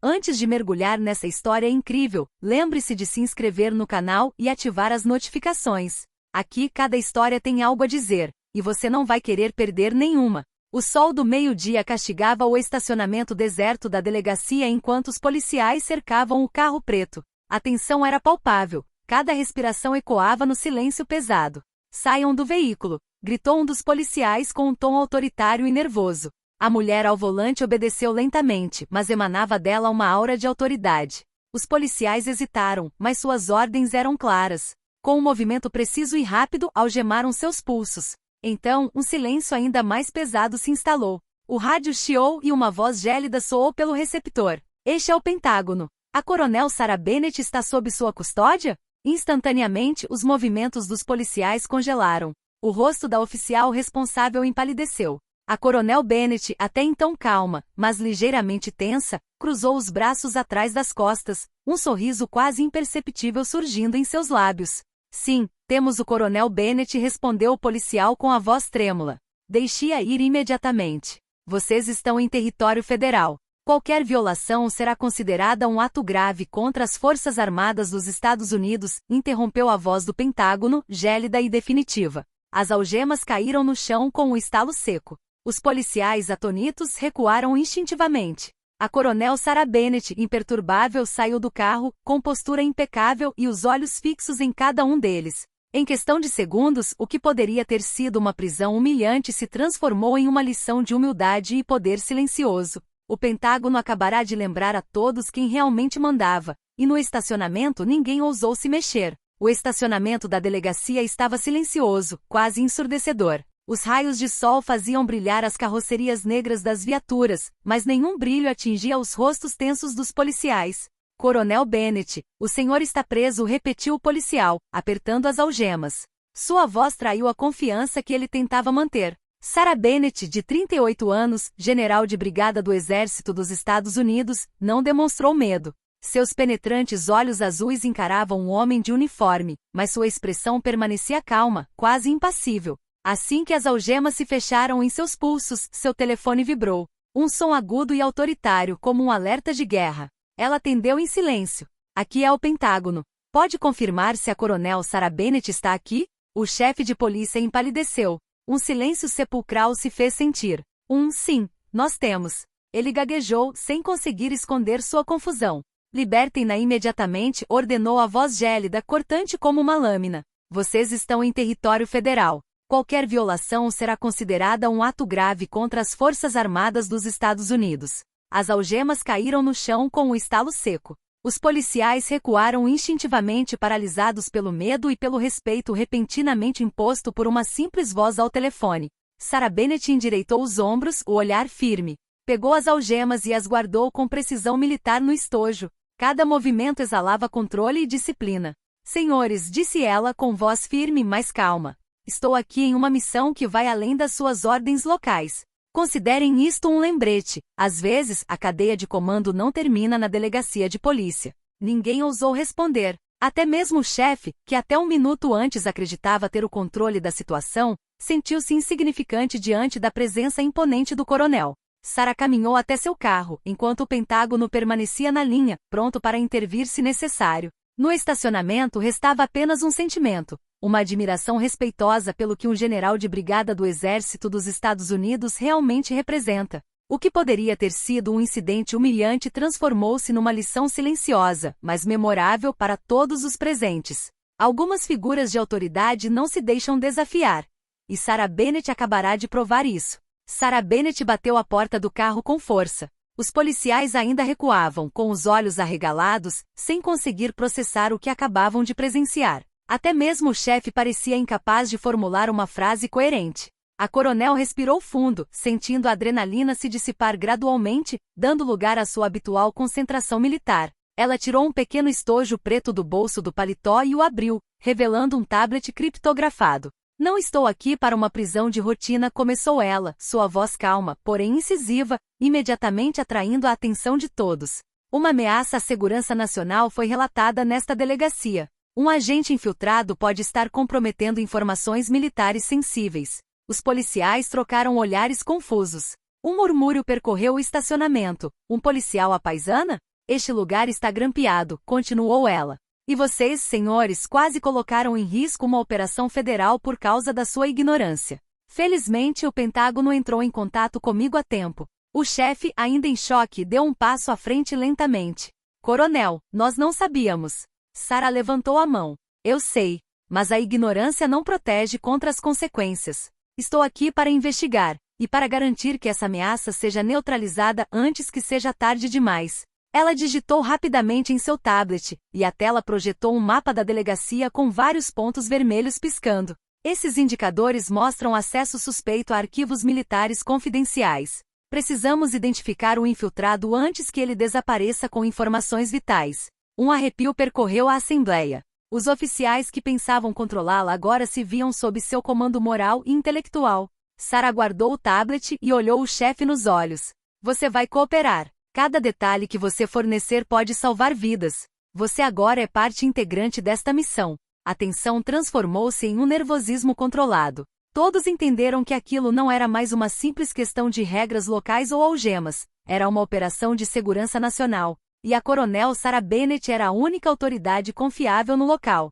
Antes de mergulhar nessa história incrível, lembre-se de se inscrever no canal e ativar as notificações. Aqui cada história tem algo a dizer, e você não vai querer perder nenhuma. O sol do meio-dia castigava o estacionamento deserto da delegacia enquanto os policiais cercavam o carro preto. A tensão era palpável, cada respiração ecoava no silêncio pesado. "Saiam do veículo", gritou um dos policiais com um tom autoritário e nervoso. A mulher ao volante obedeceu lentamente, mas emanava dela uma aura de autoridade. Os policiais hesitaram, mas suas ordens eram claras. Com um movimento preciso e rápido, algemaram seus pulsos. Então, um silêncio ainda mais pesado se instalou. O rádio chiou e uma voz gélida soou pelo receptor. "Este é o Pentágono. A coronel Sarah Bennett está sob sua custódia?" Instantaneamente, os movimentos dos policiais congelaram. O rosto da oficial responsável empalideceu. A coronel Bennett, até então calma, mas ligeiramente tensa, cruzou os braços atrás das costas, um sorriso quase imperceptível surgindo em seus lábios. "Sim, temos o coronel Bennett", respondeu o policial com a voz trêmula. "Deixe-a ir imediatamente. Vocês estão em território federal. Qualquer violação será considerada um ato grave contra as Forças Armadas dos Estados Unidos", interrompeu a voz do Pentágono, gélida e definitiva. As algemas caíram no chão com um estalo seco. Os policiais atônitos recuaram instintivamente. A coronel Sarah Bennett, imperturbável, saiu do carro, com postura impecável e os olhos fixos em cada um deles. Em questão de segundos, o que poderia ter sido uma prisão humilhante se transformou em uma lição de humildade e poder silencioso. O Pentágono acabará de lembrar a todos quem realmente mandava, e no estacionamento ninguém ousou se mexer. O estacionamento da delegacia estava silencioso, quase ensurdecedor. Os raios de sol faziam brilhar as carrocerias negras das viaturas, mas nenhum brilho atingia os rostos tensos dos policiais. "Coronel Bennett, o senhor está preso", repetiu o policial, apertando as algemas. Sua voz traiu a confiança que ele tentava manter. Sarah Bennett, de 38 anos, general de brigada do Exército dos Estados Unidos, não demonstrou medo. Seus penetrantes olhos azuis encaravam um homem de uniforme, mas sua expressão permanecia calma, quase impassível. Assim que as algemas se fecharam em seus pulsos, seu telefone vibrou. Um som agudo e autoritário, como um alerta de guerra. Ela atendeu em silêncio. "Aqui é o Pentágono. Pode confirmar se a coronel Sarah Bennett está aqui?" O chefe de polícia empalideceu. Um silêncio sepulcral se fez sentir. "Sim, nós temos." Ele gaguejou, sem conseguir esconder sua confusão. "Libertem-na imediatamente", ordenou a voz gélida, cortante como uma lâmina. "Vocês estão em território federal. Qualquer violação será considerada um ato grave contra as Forças Armadas dos Estados Unidos." As algemas caíram no chão com um estalo seco. Os policiais recuaram instintivamente, paralisados pelo medo e pelo respeito repentinamente imposto por uma simples voz ao telefone. Sarah Bennett endireitou os ombros, o olhar firme. Pegou as algemas e as guardou com precisão militar no estojo. Cada movimento exalava controle e disciplina. "Senhores", disse ela com voz firme mas calma. "Estou aqui em uma missão que vai além das suas ordens locais. Considerem isto um lembrete. Às vezes, a cadeia de comando não termina na delegacia de polícia." Ninguém ousou responder. Até mesmo o chefe, que até um minuto antes acreditava ter o controle da situação, sentiu-se insignificante diante da presença imponente do coronel. Sarah caminhou até seu carro, enquanto o Pentágono permanecia na linha, pronto para intervir se necessário. No estacionamento restava apenas um sentimento. Uma admiração respeitosa pelo que um general de brigada do Exército dos Estados Unidos realmente representa. O que poderia ter sido um incidente humilhante transformou-se numa lição silenciosa, mas memorável para todos os presentes. Algumas figuras de autoridade não se deixam desafiar. E Sarah Bennett acabará de provar isso. Sarah Bennett bateu a porta do carro com força. Os policiais ainda recuavam, com os olhos arregalados, sem conseguir processar o que acabavam de presenciar. Até mesmo o chefe parecia incapaz de formular uma frase coerente. A coronel respirou fundo, sentindo a adrenalina se dissipar gradualmente, dando lugar à sua habitual concentração militar. Ela tirou um pequeno estojo preto do bolso do paletó e o abriu, revelando um tablet criptografado. "Não estou aqui para uma prisão de rotina", começou ela, sua voz calma, porém incisiva, imediatamente atraindo a atenção de todos. "Uma ameaça à segurança nacional foi relatada nesta delegacia. Um agente infiltrado pode estar comprometendo informações militares sensíveis." Os policiais trocaram olhares confusos. Um murmúrio percorreu o estacionamento. "Um policial à paisana?" Este lugar está grampeado, continuou ela. E vocês, senhores, quase colocaram em risco uma operação federal por causa da sua ignorância. Felizmente, o Pentágono entrou em contato comigo a tempo. O chefe, ainda em choque, deu um passo à frente lentamente. Coronel, nós não sabíamos. Sarah levantou a mão. Eu sei, mas a ignorância não protege contra as consequências. Estou aqui para investigar, e para garantir que essa ameaça seja neutralizada antes que seja tarde demais. Ela digitou rapidamente em seu tablet, e a tela projetou um mapa da delegacia com vários pontos vermelhos piscando. Esses indicadores mostram acesso suspeito a arquivos militares confidenciais. Precisamos identificar o infiltrado antes que ele desapareça com informações vitais. Um arrepio percorreu a assembleia. Os oficiais que pensavam controlá-la agora se viam sob seu comando moral e intelectual. Sarah guardou o tablet e olhou o chefe nos olhos. Você vai cooperar. Cada detalhe que você fornecer pode salvar vidas. Você agora é parte integrante desta missão. A tensão transformou-se em um nervosismo controlado. Todos entenderam que aquilo não era mais uma simples questão de regras locais ou algemas. Era uma operação de segurança nacional. E a coronel Sarah Bennett era a única autoridade confiável no local.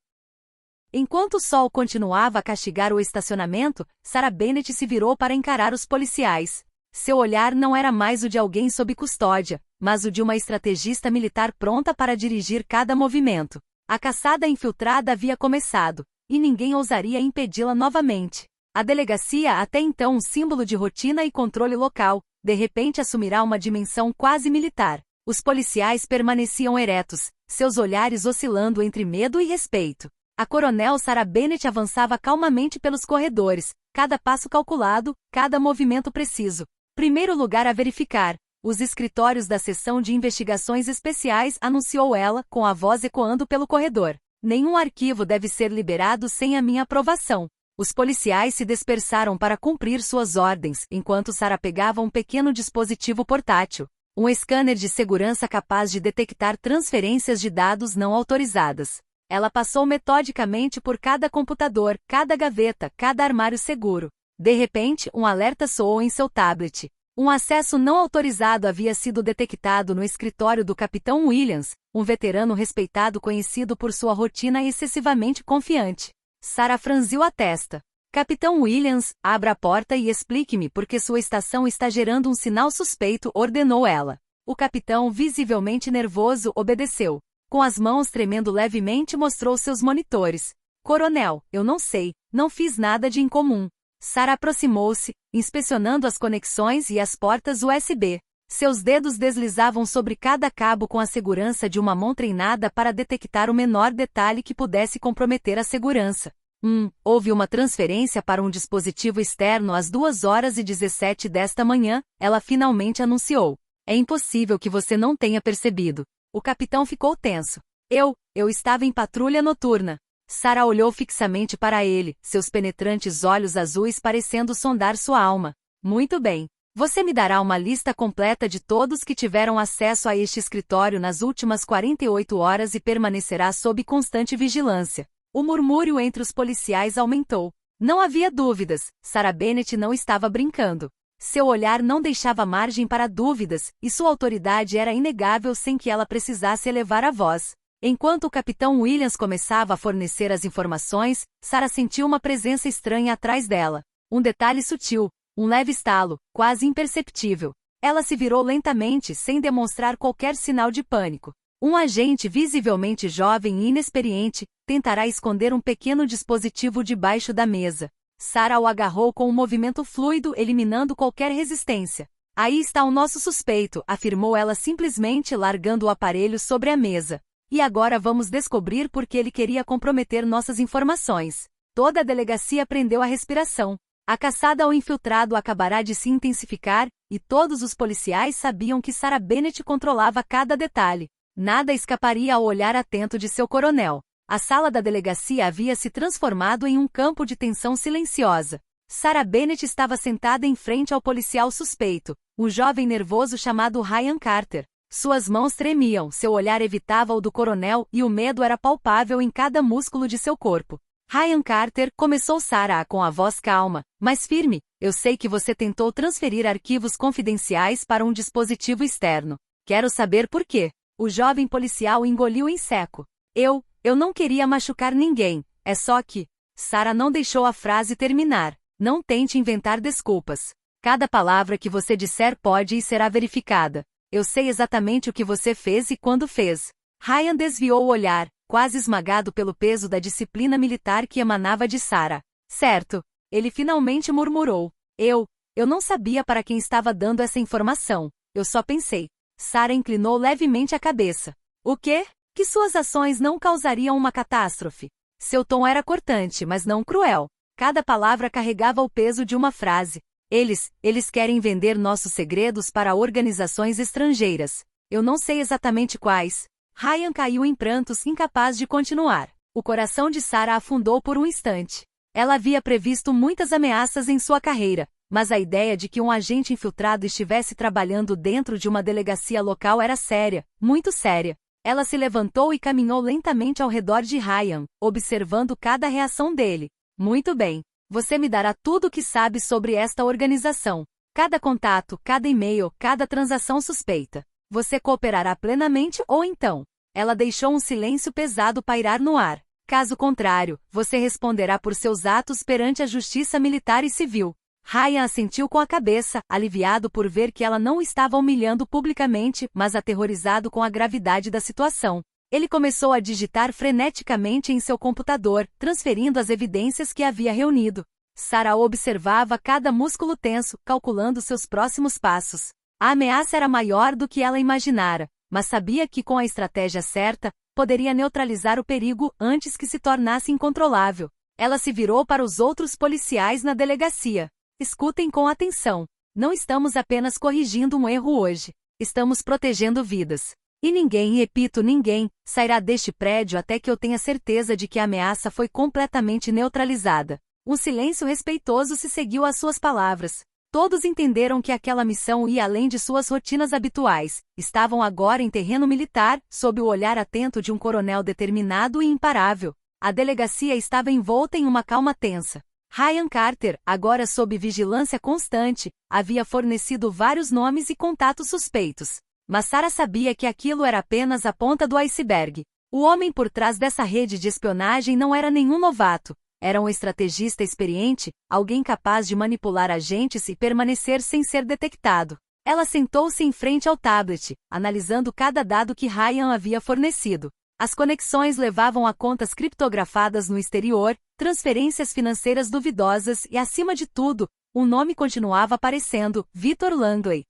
Enquanto o sol continuava a castigar o estacionamento, Sarah Bennett se virou para encarar os policiais. Seu olhar não era mais o de alguém sob custódia, mas o de uma estrategista militar pronta para dirigir cada movimento. A caçada infiltrada havia começado, e ninguém ousaria impedi-la novamente. A delegacia, até então um símbolo de rotina e controle local, de repente assumirá uma dimensão quase militar. Os policiais permaneciam eretos, seus olhares oscilando entre medo e respeito. A coronel Sarah Bennett avançava calmamente pelos corredores, cada passo calculado, cada movimento preciso. Primeiro lugar a verificar. Os escritórios da seção de investigações especiais, anunciou ela, com a voz ecoando pelo corredor. Nenhum arquivo deve ser liberado sem a minha aprovação. Os policiais se dispersaram para cumprir suas ordens, enquanto Sarah pegava um pequeno dispositivo portátil. Um scanner de segurança capaz de detectar transferências de dados não autorizadas. Ela passou metodicamente por cada computador, cada gaveta, cada armário seguro. De repente, um alerta soou em seu tablet. Um acesso não autorizado havia sido detectado no escritório do Capitão Williams, um veterano respeitado conhecido por sua rotina excessivamente confiante. Sarah franziu a testa. Capitão Williams, abra a porta e explique-me por que sua estação está gerando um sinal suspeito, ordenou ela. O capitão, visivelmente nervoso, obedeceu. Com as mãos tremendo levemente, mostrou seus monitores. Coronel, eu não sei, não fiz nada de incomum. Sarah aproximou-se, inspecionando as conexões e as portas USB. Seus dedos deslizavam sobre cada cabo com a segurança de uma mão treinada para detectar o menor detalhe que pudesse comprometer a segurança. Houve uma transferência para um dispositivo externo às 2h17 desta manhã, ela finalmente anunciou. É impossível que você não tenha percebido. O capitão ficou tenso. Eu estava em patrulha noturna. Sarah olhou fixamente para ele, seus penetrantes olhos azuis parecendo sondar sua alma. Muito bem. Você me dará uma lista completa de todos que tiveram acesso a este escritório nas últimas 48 horas e permanecerá sob constante vigilância. O murmúrio entre os policiais aumentou. Não havia dúvidas, Sarah Bennett não estava brincando. Seu olhar não deixava margem para dúvidas, e sua autoridade era inegável sem que ela precisasse elevar a voz. Enquanto o capitão Williams começava a fornecer as informações, Sarah sentiu uma presença estranha atrás dela. Um detalhe sutil, um leve estalo, quase imperceptível. Ela se virou lentamente, sem demonstrar qualquer sinal de pânico. Um agente visivelmente jovem e inexperiente tentará esconder um pequeno dispositivo debaixo da mesa. Sarah o agarrou com um movimento fluido, eliminando qualquer resistência. Aí está o nosso suspeito, afirmou ela simplesmente, largando o aparelho sobre a mesa. E agora vamos descobrir por que ele queria comprometer nossas informações. Toda a delegacia prendeu a respiração. A caçada ao infiltrado acabará de se intensificar, e todos os policiais sabiam que Sarah Bennett controlava cada detalhe. Nada escaparia ao olhar atento de seu coronel. A sala da delegacia havia se transformado em um campo de tensão silenciosa. Sarah Bennett estava sentada em frente ao policial suspeito, um jovem nervoso chamado Ryan Carter. Suas mãos tremiam, seu olhar evitava o do coronel e o medo era palpável em cada músculo de seu corpo. Ryan Carter, começou Sarah com a voz calma, mas firme, eu sei que você tentou transferir arquivos confidenciais para um dispositivo externo. Quero saber por quê. O jovem policial engoliu em seco. Eu não queria machucar ninguém, é só que... Sarah não deixou a frase terminar. Não tente inventar desculpas. Cada palavra que você disser pode e será verificada. Eu sei exatamente o que você fez e quando fez. Ryan desviou o olhar, quase esmagado pelo peso da disciplina militar que emanava de Sarah. Certo. Ele finalmente murmurou. Eu não sabia para quem estava dando essa informação. Eu só pensei. Sarah inclinou levemente a cabeça. O quê? Que suas ações não causariam uma catástrofe. Seu tom era cortante, mas não cruel. Cada palavra carregava o peso de uma frase. Eles querem vender nossos segredos para organizações estrangeiras. Eu não sei exatamente quais. Ryan caiu em prantos, incapaz de continuar. O coração de Sarah afundou por um instante. Ela havia previsto muitas ameaças em sua carreira, mas a ideia de que um agente infiltrado estivesse trabalhando dentro de uma delegacia local era séria, muito séria. Ela se levantou e caminhou lentamente ao redor de Ryan, observando cada reação dele. Muito bem. Você me dará tudo o que sabe sobre esta organização. Cada contato, cada e-mail, cada transação suspeita. Você cooperará plenamente ou então? Ela deixou um silêncio pesado pairar no ar. Caso contrário, você responderá por seus atos perante a justiça militar e civil. Ryan assentiu com a cabeça, aliviado por ver que ela não estava humilhando publicamente, mas aterrorizado com a gravidade da situação. Ele começou a digitar freneticamente em seu computador, transferindo as evidências que havia reunido. Sarah observava cada músculo tenso, calculando seus próximos passos. A ameaça era maior do que ela imaginara, mas sabia que com a estratégia certa, poderia neutralizar o perigo antes que se tornasse incontrolável. Ela se virou para os outros policiais na delegacia. Escutem com atenção. Não estamos apenas corrigindo um erro hoje. Estamos protegendo vidas. E ninguém, repito ninguém, sairá deste prédio até que eu tenha certeza de que a ameaça foi completamente neutralizada. Um silêncio respeitoso se seguiu às suas palavras. Todos entenderam que aquela missão ia além de suas rotinas habituais. Estavam agora em terreno militar, sob o olhar atento de um coronel determinado e imparável. A delegacia estava envolta em uma calma tensa. Ryan Carter, agora sob vigilância constante, havia fornecido vários nomes e contatos suspeitos. Mas Sarah sabia que aquilo era apenas a ponta do iceberg. O homem por trás dessa rede de espionagem não era nenhum novato. Era um estrategista experiente, alguém capaz de manipular agentes e permanecer sem ser detectado. Ela sentou-se em frente ao tablet, analisando cada dado que Ryan havia fornecido. As conexões levavam a contas criptografadas no exterior, transferências financeiras duvidosas e, acima de tudo, um nome continuava aparecendo: Victor Langley.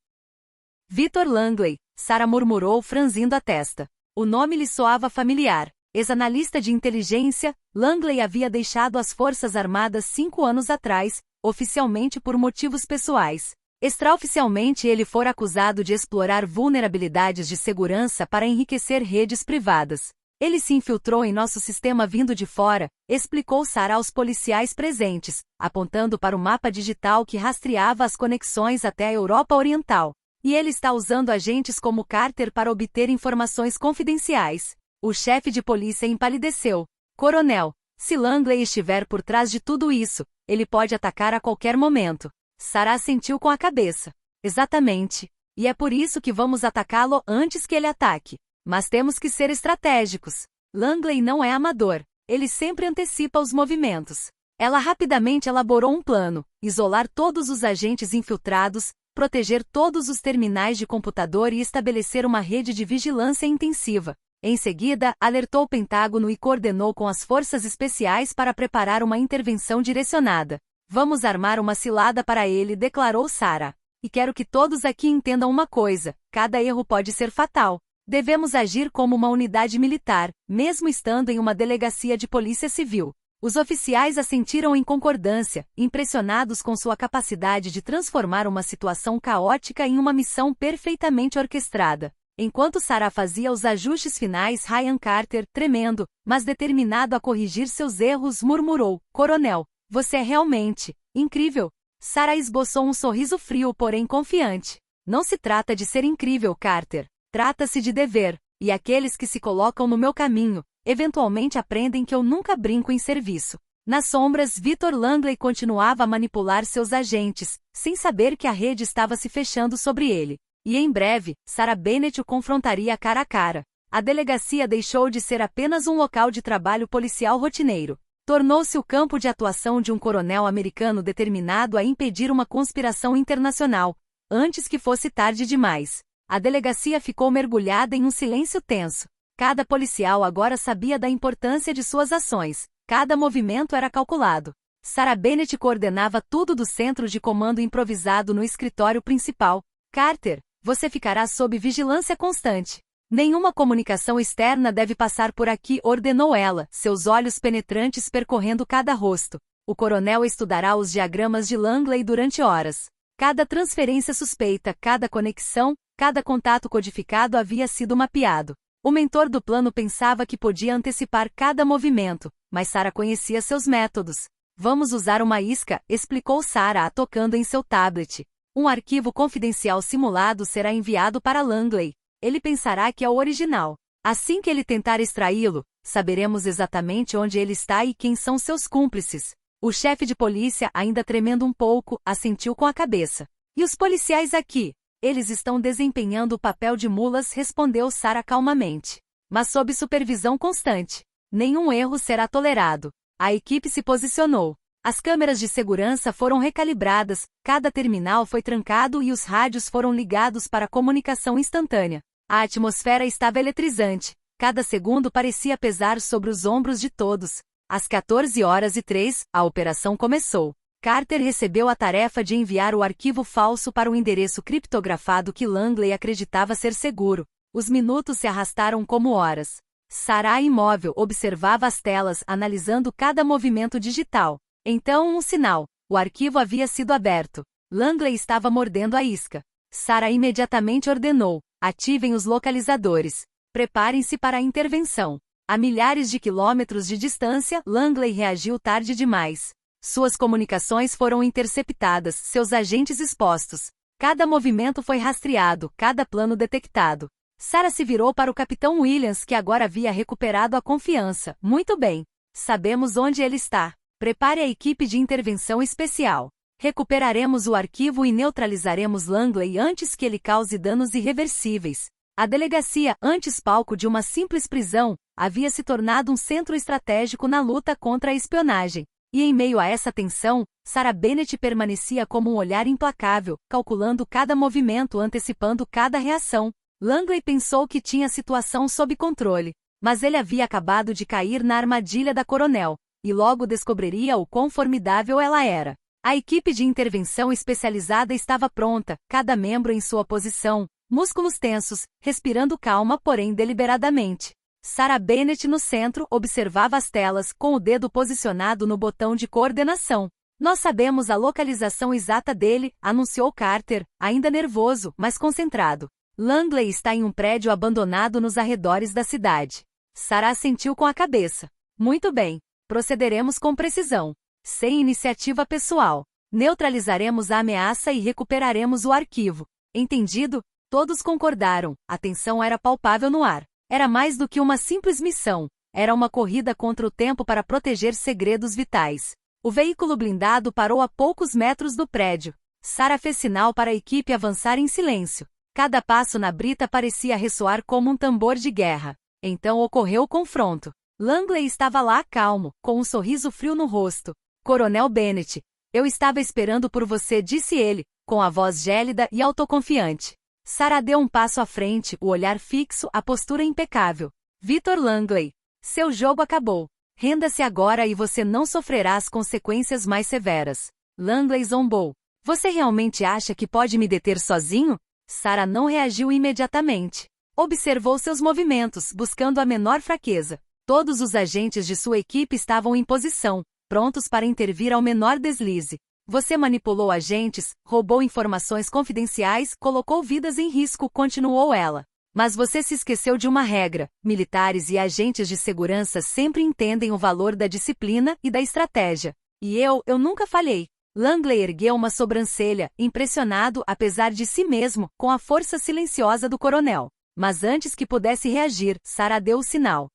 Victor Langley, Sarah murmurou, franzindo a testa. O nome lhe soava familiar. Ex-analista de inteligência, Langley havia deixado as Forças Armadas 5 anos atrás, oficialmente por motivos pessoais. Extraoficialmente ele fora acusado de explorar vulnerabilidades de segurança para enriquecer redes privadas. Ele se infiltrou em nosso sistema vindo de fora, explicou Sarah aos policiais presentes, apontando para o mapa digital que rastreava as conexões até a Europa Oriental. E ele está usando agentes como Carter para obter informações confidenciais. O chefe de polícia empalideceu. Coronel, se Langley estiver por trás de tudo isso, ele pode atacar a qualquer momento. Sarah assentiu com a cabeça. Exatamente. E é por isso que vamos atacá-lo antes que ele ataque. Mas temos que ser estratégicos. Langley não é amador. Ele sempre antecipa os movimentos. Ela rapidamente elaborou um plano: isolar todos os agentes infiltrados, proteger todos os terminais de computador e estabelecer uma rede de vigilância intensiva. Em seguida, alertou o Pentágono e coordenou com as forças especiais para preparar uma intervenção direcionada. Vamos armar uma cilada para ele, declarou Sarah. E quero que todos aqui entendam uma coisa: cada erro pode ser fatal. Devemos agir como uma unidade militar, mesmo estando em uma delegacia de polícia civil. Os oficiais assentiram em concordância, impressionados com sua capacidade de transformar uma situação caótica em uma missão perfeitamente orquestrada. Enquanto Sarah fazia os ajustes finais, Ryan Carter, tremendo, mas determinado a corrigir seus erros, murmurou: Coronel, você é realmente incrível. Sarah esboçou um sorriso frio, porém confiante. Não se trata de ser incrível, Carter. Trata-se de dever, e aqueles que se colocam no meu caminho, eventualmente aprendem que eu nunca brinco em serviço. Nas sombras, Victor Langley continuava a manipular seus agentes, sem saber que a rede estava se fechando sobre ele. E em breve, Sarah Bennett o confrontaria cara a cara. A delegacia deixou de ser apenas um local de trabalho policial rotineiro. Tornou-se o campo de atuação de um coronel americano determinado a impedir uma conspiração internacional, antes que fosse tarde demais. A delegacia ficou mergulhada em um silêncio tenso. Cada policial agora sabia da importância de suas ações. Cada movimento era calculado. Sarah Bennett coordenava tudo do centro de comando improvisado no escritório principal. Carter, você ficará sob vigilância constante. Nenhuma comunicação externa deve passar por aqui, ordenou ela, seus olhos penetrantes percorrendo cada rosto. O coronel estudará os diagramas de Langley durante horas. Cada transferência suspeita, cada conexão, cada contato codificado havia sido mapeado. O mentor do plano pensava que podia antecipar cada movimento, mas Sarah conhecia seus métodos. Vamos usar uma isca, explicou Sarah, tocando em seu tablet. Um arquivo confidencial simulado será enviado para Langley. Ele pensará que é o original. Assim que ele tentar extraí-lo, saberemos exatamente onde ele está e quem são seus cúmplices. O chefe de polícia, ainda tremendo um pouco, assentiu com a cabeça. E os policiais aqui? Eles estão desempenhando o papel de mulas, respondeu Sarah calmamente. Mas sob supervisão constante. Nenhum erro será tolerado. A equipe se posicionou. As câmeras de segurança foram recalibradas, cada terminal foi trancado e os rádios foram ligados para comunicação instantânea. A atmosfera estava eletrizante. Cada segundo parecia pesar sobre os ombros de todos. Às 14h03, a operação começou. Carter recebeu a tarefa de enviar o arquivo falso para o endereço criptografado que Langley acreditava ser seguro. Os minutos se arrastaram como horas. Sarah, imóvel, observava as telas, analisando cada movimento digital. Então um sinal. O arquivo havia sido aberto. Langley estava mordendo a isca. Sarah imediatamente ordenou: ativem os localizadores. Preparem-se para a intervenção. A milhares de quilômetros de distância, Langley reagiu tarde demais. Suas comunicações foram interceptadas, seus agentes expostos. Cada movimento foi rastreado, cada plano detectado. Sarah se virou para o capitão Williams, que agora havia recuperado a confiança. Muito bem. Sabemos onde ele está. Prepare a equipe de intervenção especial. Recuperaremos o arquivo e neutralizaremos Langley antes que ele cause danos irreversíveis. A delegacia, antes palco de uma simples prisão, havia se tornado um centro estratégico na luta contra a espionagem. E em meio a essa tensão, Sarah Bennett permanecia como um olhar implacável, calculando cada movimento, antecipando cada reação. Langley pensou que tinha a situação sob controle, mas ele havia acabado de cair na armadilha da coronel, e logo descobriria o quão formidável ela era. A equipe de intervenção especializada estava pronta, cada membro em sua posição, músculos tensos, respirando calma, porém deliberadamente. Sarah Bennett no centro observava as telas, com o dedo posicionado no botão de coordenação. Nós sabemos a localização exata dele, anunciou Carter, ainda nervoso, mas concentrado. Langley está em um prédio abandonado nos arredores da cidade. Sarah assentiu com a cabeça. Muito bem. Procederemos com precisão. Sem iniciativa pessoal. Neutralizaremos a ameaça e recuperaremos o arquivo. Entendido? Todos concordaram. A tensão era palpável no ar. Era mais do que uma simples missão. Era uma corrida contra o tempo para proteger segredos vitais. O veículo blindado parou a poucos metros do prédio. Sarah fez sinal para a equipe avançar em silêncio. Cada passo na brita parecia ressoar como um tambor de guerra. Então ocorreu o confronto. Langley estava lá calmo, com um sorriso frio no rosto. Coronel Bennett, eu estava esperando por você, disse ele, com a voz gélida e autoconfiante. Sarah deu um passo à frente, o olhar fixo, a postura impecável. Victor Langley, seu jogo acabou. Renda-se agora e você não sofrerá as consequências mais severas. Langley zombou. Você realmente acha que pode me deter sozinho? Sarah não reagiu imediatamente. Observou seus movimentos, buscando a menor fraqueza. Todos os agentes de sua equipe estavam em posição, prontos para intervir ao menor deslize. Você manipulou agentes, roubou informações confidenciais, colocou vidas em risco, continuou ela. Mas você se esqueceu de uma regra: militares e agentes de segurança sempre entendem o valor da disciplina e da estratégia. E eu nunca falhei. Langley ergueu uma sobrancelha, impressionado, apesar de si mesmo, com a força silenciosa do coronel. Mas antes que pudesse reagir, Sarah deu o sinal.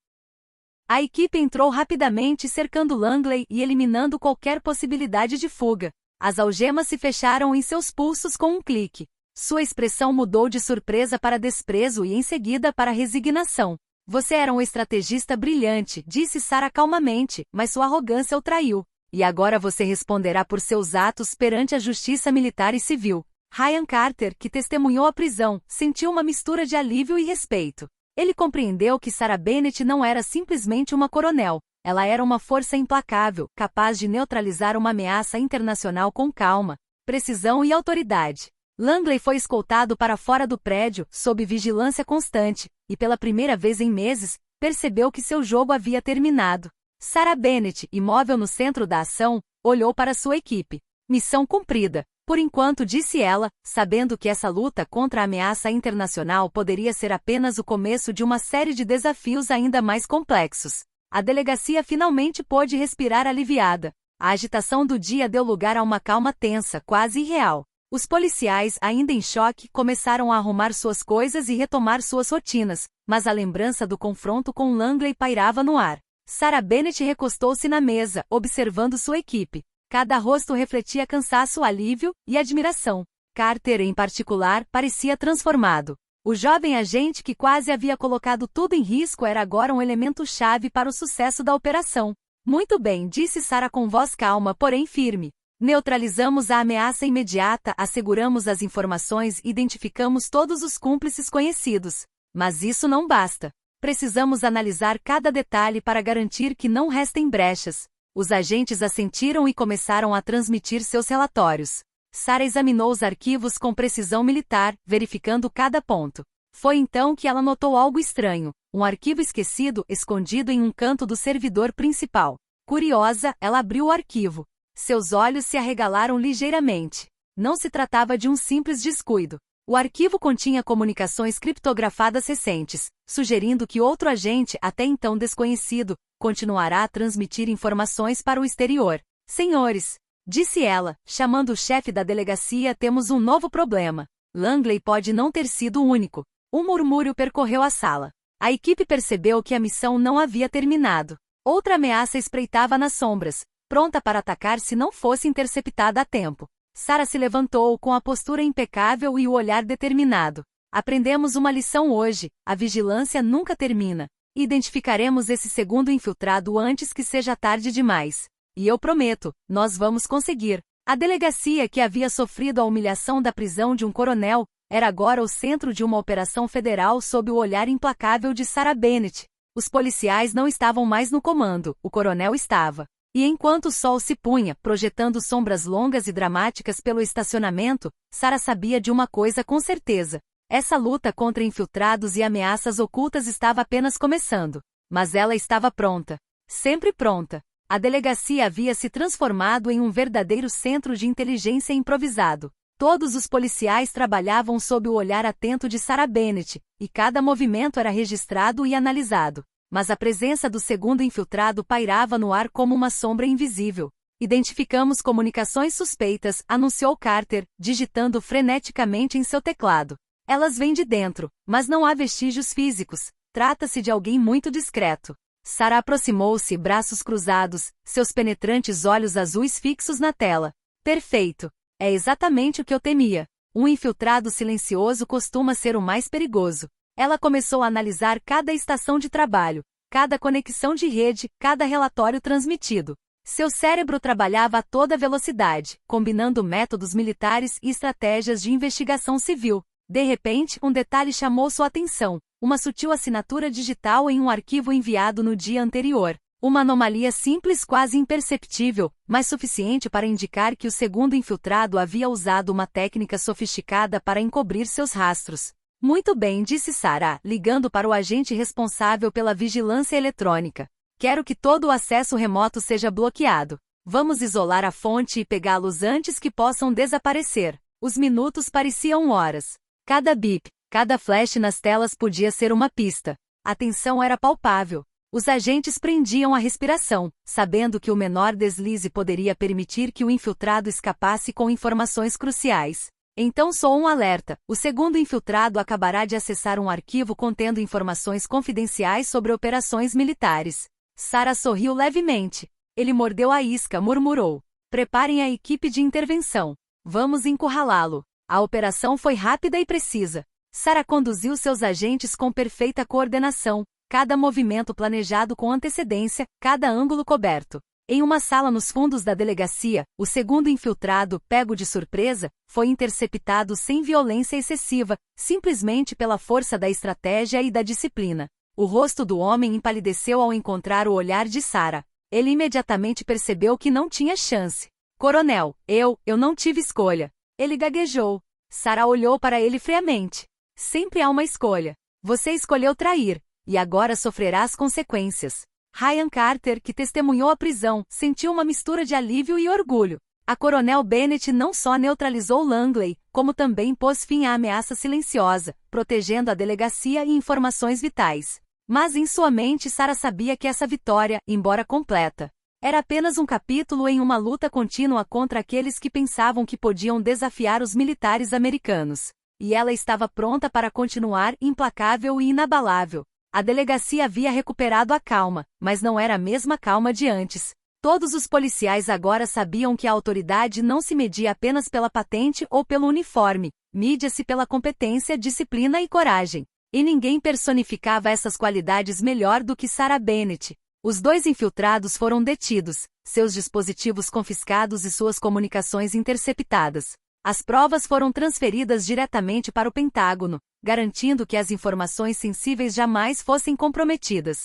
A equipe entrou rapidamente, cercando Langley e eliminando qualquer possibilidade de fuga. As algemas se fecharam em seus pulsos com um clique. Sua expressão mudou de surpresa para desprezo e em seguida para resignação. Você era um estrategista brilhante, disse Sarah calmamente, mas sua arrogância o traiu. E agora você responderá por seus atos perante a justiça militar e civil. Ryan Carter, que testemunhou a prisão, sentiu uma mistura de alívio e respeito. Ele compreendeu que Sarah Bennett não era simplesmente uma coronel. Ela era uma força implacável, capaz de neutralizar uma ameaça internacional com calma, precisão e autoridade. Langley foi escoltado para fora do prédio, sob vigilância constante, e pela primeira vez em meses, percebeu que seu jogo havia terminado. Sarah Bennett, imóvel no centro da ação, olhou para sua equipe. Missão cumprida. Por enquanto, disse ela, sabendo que essa luta contra a ameaça internacional poderia ser apenas o começo de uma série de desafios ainda mais complexos. A delegacia finalmente pôde respirar aliviada. A agitação do dia deu lugar a uma calma tensa, quase irreal. Os policiais, ainda em choque, começaram a arrumar suas coisas e retomar suas rotinas, mas a lembrança do confronto com Langley pairava no ar. Sarah Bennett recostou-se na mesa, observando sua equipe. Cada rosto refletia cansaço, alívio e admiração. Carter, em particular, parecia transformado. O jovem agente que quase havia colocado tudo em risco era agora um elemento-chave para o sucesso da operação. Muito bem, disse Sarah com voz calma, porém firme. Neutralizamos a ameaça imediata, asseguramos as informações e identificamos todos os cúmplices conhecidos. Mas isso não basta. Precisamos analisar cada detalhe para garantir que não restem brechas. Os agentes assentiram e começaram a transmitir seus relatórios. Sarah examinou os arquivos com precisão militar, verificando cada ponto. Foi então que ela notou algo estranho, um arquivo esquecido, escondido em um canto do servidor principal. Curiosa, ela abriu o arquivo. Seus olhos se arregalaram ligeiramente. Não se tratava de um simples descuido. O arquivo continha comunicações criptografadas recentes, sugerindo que outro agente, até então desconhecido, continuará a transmitir informações para o exterior. Senhores, disse ela, chamando o chefe da delegacia, temos um novo problema. Langley pode não ter sido o único. Um murmúrio percorreu a sala. A equipe percebeu que a missão não havia terminado. Outra ameaça espreitava nas sombras, pronta para atacar se não fosse interceptada a tempo. Sarah se levantou com a postura impecável e o olhar determinado. Aprendemos uma lição hoje, a vigilância nunca termina. Identificaremos esse segundo infiltrado antes que seja tarde demais. E eu prometo, nós vamos conseguir. A delegacia que havia sofrido a humilhação da prisão de um coronel, era agora o centro de uma operação federal sob o olhar implacável de Sarah Bennett. Os policiais não estavam mais no comando, o coronel estava. E enquanto o sol se punha, projetando sombras longas e dramáticas pelo estacionamento, Sarah sabia de uma coisa com certeza. Essa luta contra infiltrados e ameaças ocultas estava apenas começando. Mas ela estava pronta. Sempre pronta. A delegacia havia se transformado em um verdadeiro centro de inteligência improvisado. Todos os policiais trabalhavam sob o olhar atento de Sarah Bennett, e cada movimento era registrado e analisado. Mas a presença do segundo infiltrado pairava no ar como uma sombra invisível. Identificamos comunicações suspeitas, anunciou Carter, digitando freneticamente em seu teclado. Elas vêm de dentro, mas não há vestígios físicos. Trata-se de alguém muito discreto. Sarah aproximou-se, braços cruzados, seus penetrantes olhos azuis fixos na tela. Perfeito. É exatamente o que eu temia. Um infiltrado silencioso costuma ser o mais perigoso. Ela começou a analisar cada estação de trabalho, cada conexão de rede, cada relatório transmitido. Seu cérebro trabalhava a toda velocidade, combinando métodos militares e estratégias de investigação civil. De repente, um detalhe chamou sua atenção: uma sutil assinatura digital em um arquivo enviado no dia anterior. Uma anomalia simples, quase imperceptível, mas suficiente para indicar que o segundo infiltrado havia usado uma técnica sofisticada para encobrir seus rastros. Muito bem, disse Sarah, ligando para o agente responsável pela vigilância eletrônica. Quero que todo o acesso remoto seja bloqueado. Vamos isolar a fonte e pegá-los antes que possam desaparecer. Os minutos pareciam horas. Cada bip, cada flash nas telas podia ser uma pista. A tensão era palpável. Os agentes prendiam a respiração, sabendo que o menor deslize poderia permitir que o infiltrado escapasse com informações cruciais. Então soou um alerta: o segundo infiltrado acabará de acessar um arquivo contendo informações confidenciais sobre operações militares. Sarah sorriu levemente. Ele mordeu a isca, murmurou: preparem a equipe de intervenção. Vamos encurralá-lo. A operação foi rápida e precisa. Sarah conduziu seus agentes com perfeita coordenação, cada movimento planejado com antecedência, cada ângulo coberto. Em uma sala nos fundos da delegacia, o segundo infiltrado, pego de surpresa, foi interceptado sem violência excessiva, simplesmente pela força da estratégia e da disciplina. O rosto do homem empalideceu ao encontrar o olhar de Sarah. Ele imediatamente percebeu que não tinha chance. Coronel, eu não tive escolha. Ele gaguejou. Sarah olhou para ele friamente. Sempre há uma escolha. Você escolheu trair, e agora sofrerá as consequências. Ryan Carter, que testemunhou a prisão, sentiu uma mistura de alívio e orgulho. A Coronel Bennett não só neutralizou Langley, como também pôs fim à ameaça silenciosa, protegendo a delegacia e informações vitais. Mas em sua mente Sarah sabia que essa vitória, embora completa, era apenas um capítulo em uma luta contínua contra aqueles que pensavam que podiam desafiar os militares americanos. E ela estava pronta para continuar implacável e inabalável. A delegacia havia recuperado a calma, mas não era a mesma calma de antes. Todos os policiais agora sabiam que a autoridade não se media apenas pela patente ou pelo uniforme, media-se pela competência, disciplina e coragem. E ninguém personificava essas qualidades melhor do que Sarah Bennett. Os 2 infiltrados foram detidos, seus dispositivos confiscados e suas comunicações interceptadas. As provas foram transferidas diretamente para o Pentágono, garantindo que as informações sensíveis jamais fossem comprometidas.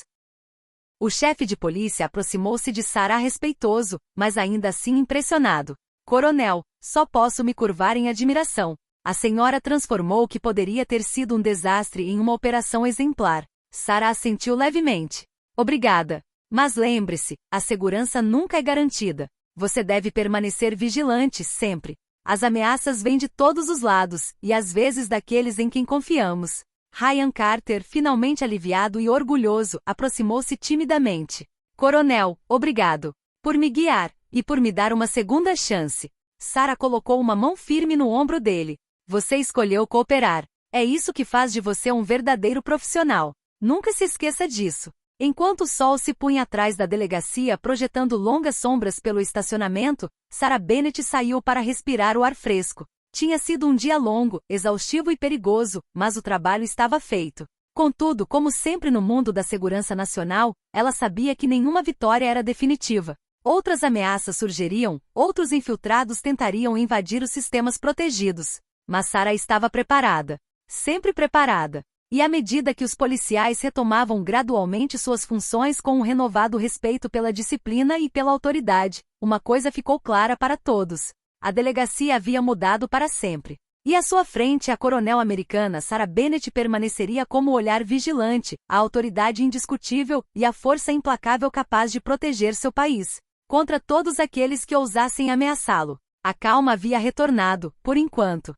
O chefe de polícia aproximou-se de Sarah respeitoso, mas ainda assim impressionado. Coronel, só posso me curvar em admiração. A senhora transformou o que poderia ter sido um desastre em uma operação exemplar. Sarah assentiu levemente. Obrigada. Mas lembre-se, a segurança nunca é garantida. Você deve permanecer vigilante, sempre. As ameaças vêm de todos os lados, e às vezes daqueles em quem confiamos. Ryan Carter, finalmente aliviado e orgulhoso, aproximou-se timidamente. Coronel, obrigado. Por me guiar, e por me dar uma segunda chance. Sarah colocou uma mão firme no ombro dele. Você escolheu cooperar. É isso que faz de você um verdadeiro profissional. Nunca se esqueça disso. Enquanto o sol se punha atrás da delegacia projetando longas sombras pelo estacionamento, Sarah Bennett saiu para respirar o ar fresco. Tinha sido um dia longo, exaustivo e perigoso, mas o trabalho estava feito. Contudo, como sempre no mundo da segurança nacional, ela sabia que nenhuma vitória era definitiva. Outras ameaças surgiriam, outros infiltrados tentariam invadir os sistemas protegidos. Mas Sarah estava preparada. Sempre preparada. E à medida que os policiais retomavam gradualmente suas funções com um renovado respeito pela disciplina e pela autoridade, uma coisa ficou clara para todos. A delegacia havia mudado para sempre. E à sua frente a coronel americana Sarah Bennett permaneceria como o olhar vigilante, a autoridade indiscutível e a força implacável capaz de proteger seu país contra todos aqueles que ousassem ameaçá-lo. A calma havia retornado, por enquanto.